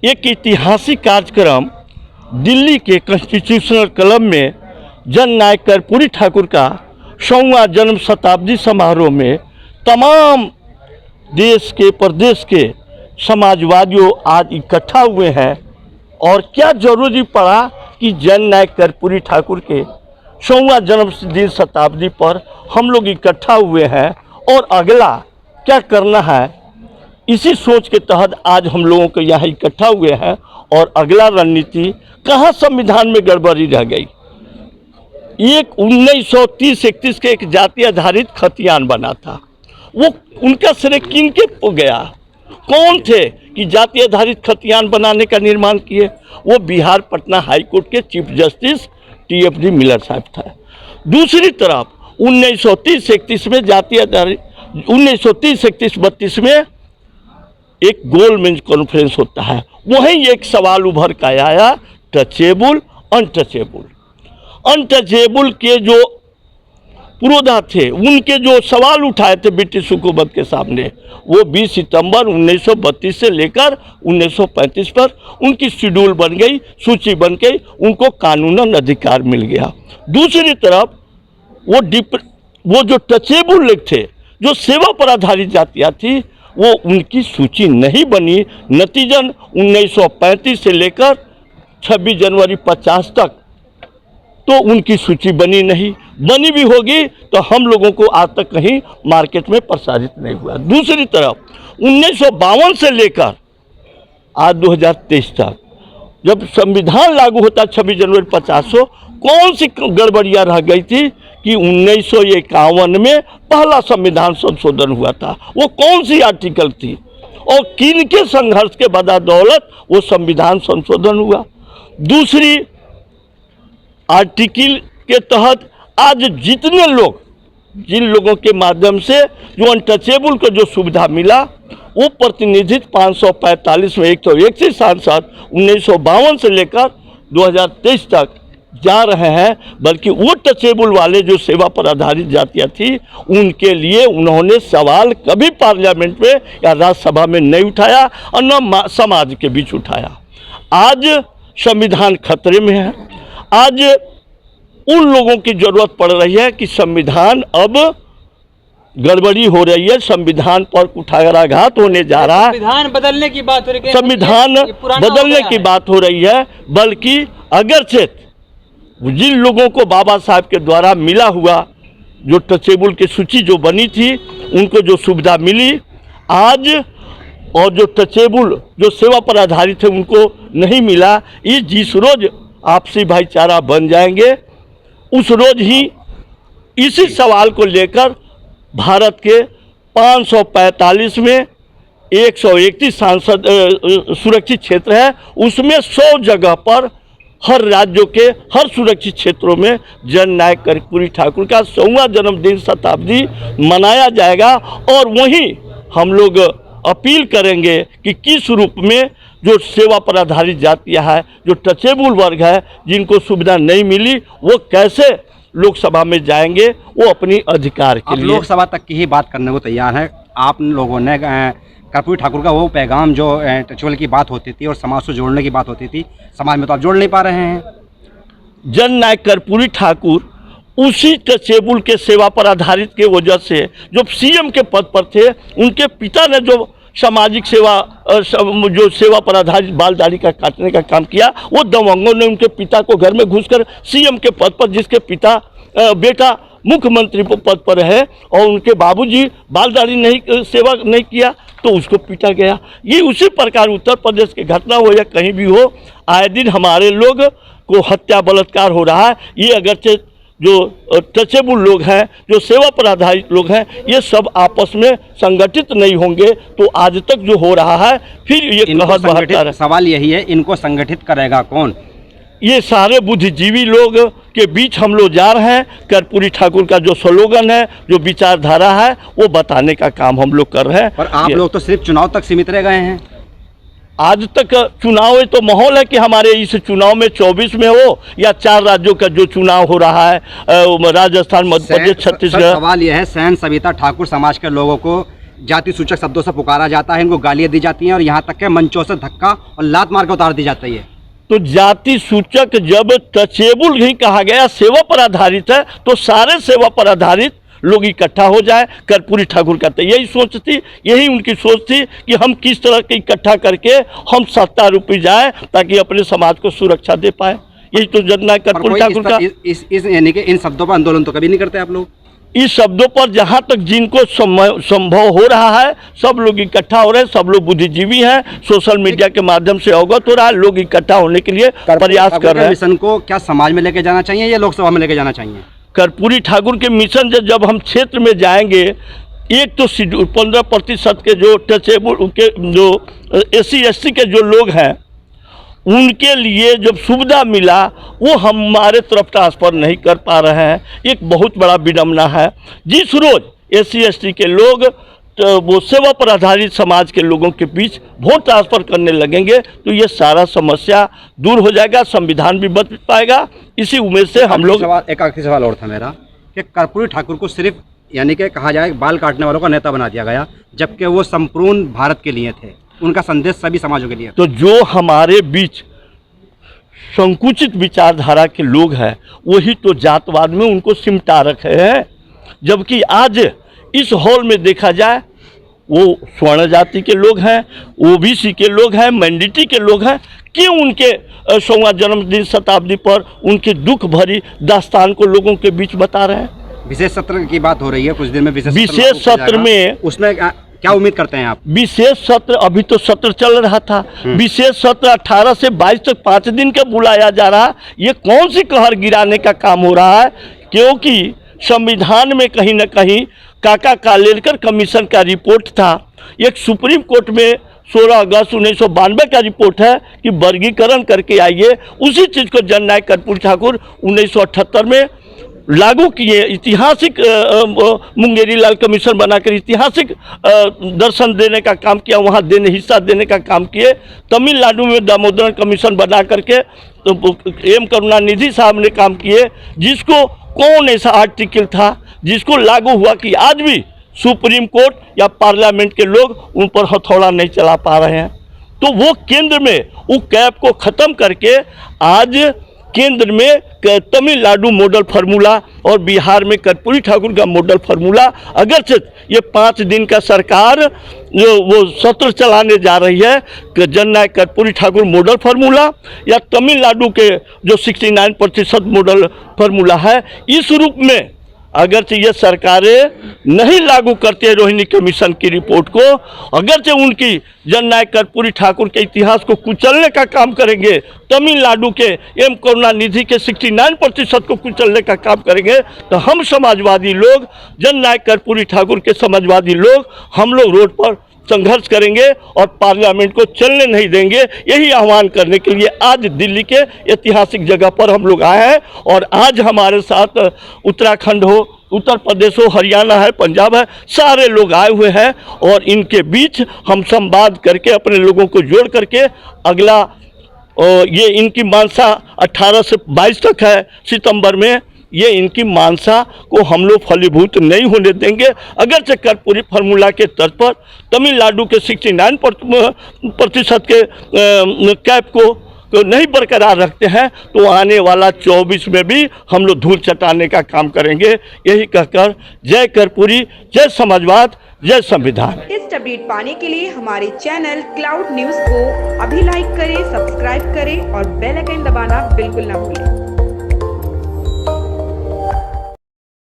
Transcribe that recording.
एक ऐतिहासिक कार्यक्रम दिल्ली के कॉन्स्टिट्यूशनल क्लब में जन नायक कर्पूरी ठाकुर का 100वां जन्म शताब्दी समारोह में तमाम देश के प्रदेश के समाजवादियों आज इकट्ठा हुए हैं। और क्या जरूरी पड़ा कि जन नायक कर्पूरी ठाकुर के 100वां जन्मदिन शताब्दी पर हम लोग इकट्ठा हुए हैं और अगला क्या करना है, इसी सोच के तहत आज हम लोगों को यहाँ इकट्ठा हुए हैं। और अगला रणनीति कहाँ संविधान में गड़बड़ी रह गई। एक 1930-31 के एक जाति आधारित खतियान बना था, वो उनका श्रेय किन के हो गया? कौन थे कि जाति आधारित खतियान बनाने का निर्माण किए? वो बिहार पटना हाई कोर्ट के चीफ जस्टिस TFD मिलर साहब था। दूसरी तरफ 1930-31 में जाति आधारित 1930-31-32 में एक गोलमेज कॉन्फ्रेंस होता है। वहीं एक सवाल उभर कर आया, टचेबल अनटचेबल के जो पुरोधा थे उनके जो सवाल उठाए थे ब्रिटिश हुकूमत के सामने, वो 20 सितंबर 1932 से लेकर 1935 पर उनकी शेड्यूल बन गई, सूची बन गई, उनको कानूनन अधिकार मिल गया। दूसरी तरफ वो जो टचेबल लोग थे, जो सेवा पर आधारित जातियाँ थी, वो उनकी सूची नहीं बनी। नतीजन 1935 से लेकर 26 जनवरी 50 तक तो उनकी सूची बनी नहीं। बनी भी होगी तो हम लोगों को आज तक कहीं मार्केट में प्रसारित नहीं हुआ। दूसरी तरफ 1952 से लेकर आज 2023 तक जब संविधान लागू होता 26 जनवरी 50 कौन सी गड़बड़ियाँ रह गई थी कि 1951 में पहला संविधान संशोधन हुआ था। वो कौन सी आर्टिकल थी और किन के संघर्ष के बदौलत वो संविधान संशोधन हुआ? दूसरी आर्टिकल के तहत आज जितने लोग, जिन लोगों के माध्यम से जो अनटचेबल को जो सुविधा मिला, वो प्रतिनिधित्व 545 में 101 सांसद 1952 से लेकर 2023 तक जा रहे हैं। बल्कि वो टचेबल वाले जो सेवा पर आधारित जातियाँ थी, उनके लिए उन्होंने सवाल कभी पार्लियामेंट में या राज्यसभा में नहीं उठाया और न समाज के बीच उठाया। आज संविधान खतरे में है। आज उन लोगों की जरूरत पड़ रही है कि संविधान अब गड़बड़ी हो रही है, संविधान पर कुठाराघात होने जा रहा है, संविधान बदलने की बात हो रही है, संविधान बदलने की बात हो रही है। बल्कि अगरचे जिन लोगों को बाबा साहब के द्वारा मिला हुआ जो टचेबल की सूची जो बनी थी, उनको जो सुविधा मिली आज, और जो टचेबल जो सेवा पर आधारित है उनको नहीं मिला। ये जिस रोज आपसी भाईचारा बन जाएंगे उस रोज ही इसी सवाल को लेकर भारत के 545 में 131 सांसद सुरक्षित क्षेत्र है, उसमें 100 जगह पर हर राज्यों के हर सुरक्षित क्षेत्रों में जन नायक कर्पूरी ठाकुर का 100वां जन्मदिन शताब्दी मनाया जाएगा। और वहीं हम लोग अपील करेंगे कि किस रूप में जो सेवा पर आधारित जातियाँ है, जो टचेबल वर्ग है, जिनको सुविधा नहीं मिली, वो कैसे लोकसभा में जाएंगे, वो अपनी अधिकार के लिए। लोकसभा तक की ही बात करने को तैयार है। आप लोगों ने कर्पूरी ठाकुर का वो पैगाम जो टचेबल की बात होती थी और समाज से जोड़ने की बात होती थी, समाज में तो आप जोड़ नहीं पा रहे हैं। जन नायक कर्पूरी ठाकुर उसी टचेबल के सेवा पर आधारित के वजह से जो CM के पद पर थे, उनके पिता ने जो सामाजिक सेवा जो सेवा पर आधारित बाल दाढ़ी का काटने का काम किया, वो दबंगों ने उनके पिता को घर में घुसकर CM के पद पर, जिसके बेटा मुख्यमंत्री पद पर है और उनके बाबूजी बाल दाढ़ी नहीं सेवा नहीं किया तो उसको पीटा गया। ये उसी प्रकार उत्तर प्रदेश की घटना हो या कहीं भी हो, आए दिन हमारे लोग को हत्या बलात्कार हो रहा है। ये अगरचे जो टचेबल लोग हैं, जो सेवा पर आधारित लोग हैं, ये सब आपस में संगठित नहीं होंगे तो आज तक जो हो रहा है फिर ये कहत बहता है। सवाल यही है, इनको संगठित करेगा कौन? ये सारे बुद्धिजीवी लोग के बीच हम लोग जा रहे हैं। कर्पूरी ठाकुर का जो स्लोगन है, जो विचारधारा है, वो बताने का काम हम लोग कर रहे हैं। पर आप लोग तो सिर्फ चुनाव तक सीमित रह गए हैं। आज तक चुनाव तो माहौल है कि हमारे इस चुनाव में 24 में हो या 4 राज्यों का जो चुनाव हो रहा है, राजस्थान, मध्य प्रदेश, छत्तीसगढ़। सवाल यह है, सहन सविता ठाकुर समाज के लोगों को जाति सूचक शब्दों से पुकारा जाता है, इनको गालियाँ दी जाती हैं और यहाँ तक के मंचों से धक्का और लात मार के उतार दी जाती है। तो जाति सूचक जब टचेबल नहीं कहा गया, सेवा पर आधारित है, तो सारे सेवा पर आधारित लोग इकट्ठा हो जाए। कर्पूरी ठाकुर का तो यही सोच थी, यही उनकी सोच थी कि हम किस तरह के इकट्ठा करके हम सत्तारूपी जाए ताकि अपने समाज को सुरक्षा दे पाए। यही तो जननायक कर्पूरी ठाकुर का। इस यानी कि इन शब्दों पर आंदोलन तो कभी नहीं करते आप लोग? इस शब्दों पर जहाँ तक जिनको संभव हो रहा है सब लोग इकट्ठा हो रहे हैं, सब लोग बुद्धिजीवी हैं, सोशल मीडिया के माध्यम से अवगत हो रहा है, लोग इकट्ठा होने के लिए प्रयास कर रहे हैं। मिशन को क्या समाज में लेके जाना चाहिए या लोकसभा में लेके जाना चाहिए? कर्पूरी ठाकुर के मिशन से जब हम क्षेत्र में जाएंगे, एक तो 15% के जो टचेबल के जो SC/ST के जो लोग हैं उनके लिए जब सुविधा मिला वो हमारे तरफ ट्रांसफ़र नहीं कर पा रहे हैं, एक बहुत बड़ा विडम्बना है। जिस रोज़ SC/ST के लोग तो वो सेवा पर आधारित समाज के लोगों के बीच वोट ट्रांसफ़र करने लगेंगे तो ये सारा समस्या दूर हो जाएगा, संविधान भी बच पाएगा। इसी उम्मीद से हम लोग। एक आखिरी सवाल और था मेरा कि कर्पूरी ठाकुर को सिर्फ यानी कि कहा जाए बाल काटने वालों का नेता बना दिया गया, जबकि वो संपूर्ण भारत के लिए थे, उनका संदेश सभी समाजों के लिए। तो जो हमारे बीच संकुचित विचारधारा के लोग हैं वही तो जातवाद में उनको सिमटा रखे हैं, जबकि आज इस हॉल में देखा जाए वो स्वर्ण जाति के लोग हैं, OBC के लोग हैं, मैंडिटी के लोग हैं। क्यों उनके 100वां जन्मदिन शताब्दी पर उनके दुख भरी दास्तान को लोगों के बीच बता रहे हैं? विशेष सत्र की बात हो रही है, कुछ दिन में विशेष सत्र में उसमें क्या उम्मीद करते हैं आप? विशेष सत्र अभी तो सत्र चल रहा था, विशेष सत्र 18 से 22 तक 5 दिन का बुलाया जा रहा। ये कौन सी कहर गिराने का काम हो रहा है? क्योंकि संविधान में कहीं न कहीं काका कालेलकर कमीशन का रिपोर्ट था, एक सुप्रीम कोर्ट में 16 अगस्त 1992 का रिपोर्ट है कि वर्गीकरण करके आइए। उसी चीज़ को जननायक कर्पूरी ठाकुर 1978 में लागू किए, ऐतिहासिक मुंगेरी लाल कमीशन बनाकर ऐतिहासिक दर्शन देने का काम किया, वहाँ हिस्सा देने का काम किए। तमिलनाडु में दामोदरन कमीशन बना करके तो M करुणानिधि साहब ने काम किए, जिसको कौन ऐसा आर्टिकल था जिसको लागू हुआ कि आज भी सुप्रीम कोर्ट या पार्लियामेंट के लोग उन पर हथौड़ा नहीं चला पा रहे हैं। तो वो केंद्र में वो कैप को ख़त्म करके आज केंद्र में तमिलनाडु मॉडल फार्मूला और बिहार में कर्पूरी ठाकुर का मॉडल फार्मूला, अगरचे ये 5 दिन का सरकार जो वो सत्र चलाने जा रही है कि जननायक कर्पूरी ठाकुर मॉडल फार्मूला या तमिलनाडु के जो 69% मॉडल फार्मूला है, इस रूप में अगरचे ये सरकारें नहीं लागू करते रोहिणी कमीशन की रिपोर्ट को, अगरचे उनकी जननायक कर्पूरी ठाकुर के इतिहास को कुचलने का काम करेंगे, तमिलनाडु के M करुणानिधि के 69% को कुचलने का काम करेंगे, तो हम समाजवादी लोग, जननायक कर्पूरी ठाकुर के समाजवादी लोग, हम लोग रोड पर संघर्ष करेंगे और पार्लियामेंट को चलने नहीं देंगे। यही आह्वान करने के लिए आज दिल्ली के ऐतिहासिक जगह पर हम लोग आए हैं। और आज हमारे साथ उत्तराखंड हो, उत्तर प्रदेश हो, हरियाणा है, पंजाब है, सारे लोग आए हुए हैं और इनके बीच हम संवाद करके अपने लोगों को जोड़ करके अगला ये इनकी मानसा 18 से 22 तक है सितंबर में, ये इनकी मानसा को हम लोग फलीभूत नहीं होने देंगे। अगरचे कर्पूरी फार्मूला के तर्ज पर तमिलनाडु के 69% के कैप को नहीं बरकरार रखते हैं तो आने वाला 24 में भी हम लोग धूल चटाने का काम करेंगे। यही कहकर जय कर्पूरी, जय समाजवाद, जय संविधान। इस अपडेट पाने के लिए हमारे चैनल क्लाउड न्यूज़ को अभी लाइक करें, सब्सक्राइब करें और बेल आइकन दबाना बिल्कुल ना भूलें।